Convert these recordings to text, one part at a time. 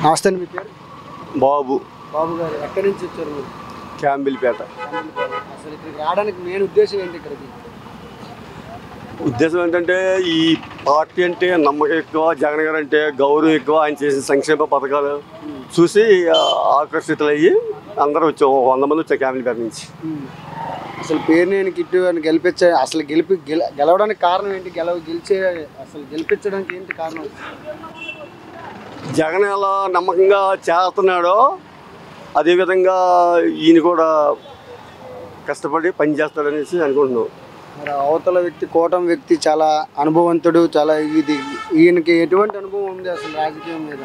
నమస్తే అండి, మీ పేరు? బాబు. బాబు గారు ఎక్కడి నుంచి వచ్చారు మీరు? క్యాంబిల్పేట. అసలు ఇక్కడికి రావడానికి మెయిన్ ఉద్దేశం ఏంటి? ఇక్కడికి ఉద్దేశం ఏంటంటే ఈ పార్టీ అంటే నమ్మకం ఎక్కువ, జగన్ గారు అంటే గౌరవం ఎక్కువ, ఆయన చేసిన సంక్షేమ పథకాలు చూసి ఆకర్షితులయ్యి అందరూ వచ్చాం. 100 మంది వచ్చాం క్యాంబిల్పేట నుంచి. అసలు పేరునేని కిట్టు గారిని గెలిపించే అసలు గెలవడానికి కారణం ఏంటి? గెలిపించడానికి ఏంటి కారణం? జగన్ ఎలా నమ్మకంగా చేస్తున్నాడో అదేవిధంగా ఈయన కూడా కష్టపడి పని చేస్తాడనేసి అనుకుంటున్నాం. మరి అవతల వ్యక్తి కూటమి వ్యక్తి చాలా అనుభవంతుడు, చాలా ఈయనకి ఎటువంటి అనుభవం ఉంది అసలు రాజకీయం మీద?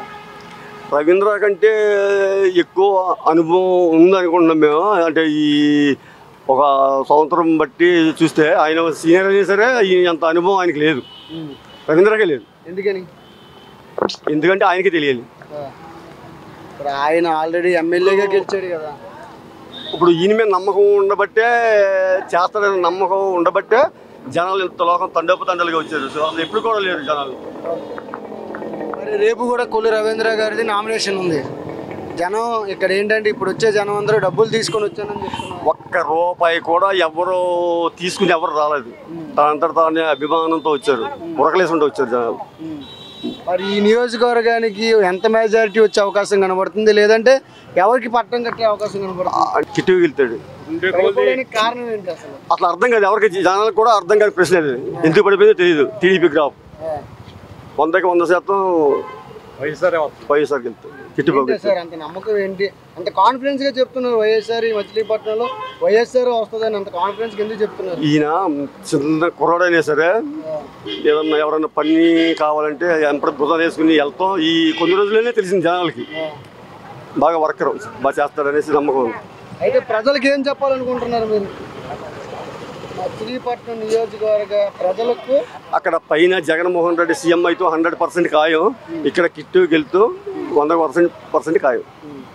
రవీంద్ర కంటే ఎక్కువ అనుభవం ఉందనుకుంటున్నాం మేము. అంటే ఈ ఒక సంవత్సరం బట్టి చూస్తే ఆయన సీనియర్ అయినా సరే అంత అనుభవం ఆయనకి లేదు, రవీంద్రకే లేదు. ఎందుకంటే ఆయనకి తెలియాలి. ఆయన ఆల్రెడీ ఎమ్మెల్యేగా గెలిచాడు కదా. ఇప్పుడు ఈయన మీద నమ్మకం ఉండబట్టే, చేస్తాడని నమ్మకం ఉండబట్టే జనాలు ఇంత లోకం తండోపతండాలుగా వచ్చారు. అసలు ఎప్పుడు కూడా లేరు జనాలు. మరి రేపు కూడా కొల్లు రవీంద్ర గారిది నామినేషన్ ఉంది. జనం ఇక్కడ ఏంటంటే ఇప్పుడు వచ్చే జనం అందరూ డబ్బులు తీసుకొని వచ్చానని చెప్తున్నారు. ఒక్క రూపాయి కూడా ఎవరు తీసుకుని ఎవరు రాలేదు. తనంతట తానే అభిమానంతో వచ్చారు, ఉరకలేసుకుంటూ వచ్చారు జనాలు. మరి ఈ నియోజకవర్గానికి ఎంత మెజారిటీ వచ్చే అవకాశం కనబడుతుంది, లేదంటే ఎవరికి పట్టం కట్టే అవకాశం కనబడుతుంది? కిట్టుకు వెళ్తాడు. కారణం ఏంటి అసలు? అట్లా అర్థం కాదు ఎవరికి, జనాలకు కూడా అర్థం కాదు. ప్రశ్న ఎందుకు పడిపోయిందో తెలియదు. టీడీపీ గ్రాఫ్ 100% వైఎస్ఆర్ వెళ్తాడు. సార్ అంత నమ్మకం ఏంటి? అంత కాన్ఫిడెన్స్ గా చెప్తున్నారు వైఎస్ఆర్ ఈ మచిలీపట్నంలో వైఎస్ఆర్ వస్తుందని అంత కాన్ఫిడెన్స్ ఎందుకు చెప్తున్నారు? ఈయన చిన్న కుర్రాడైనా సరే ఏదన్నా ఎవరన్నా పని కావాలంటే ఎంత బుధం వేసుకుని వెళ్తాం. ఈ కొన్ని రోజుల్లోనే తెలిసింది జనాలకి బాగా వర్కర్ బాగా చేస్తాడనేసి నమ్మకం ఉంది. అయితే ప్రజలకు ఏం చెప్పాలనుకుంటున్నారు మీరు? మచిలీపట్నం నియోజకవర్గ ప్రజలకు అక్కడ పైన జగన్మోహన్ రెడ్డి సీఎం అయితే 100% ఖాయం. ఇక్కడ కిట్టు గెలుతూ 100% ఖాయం.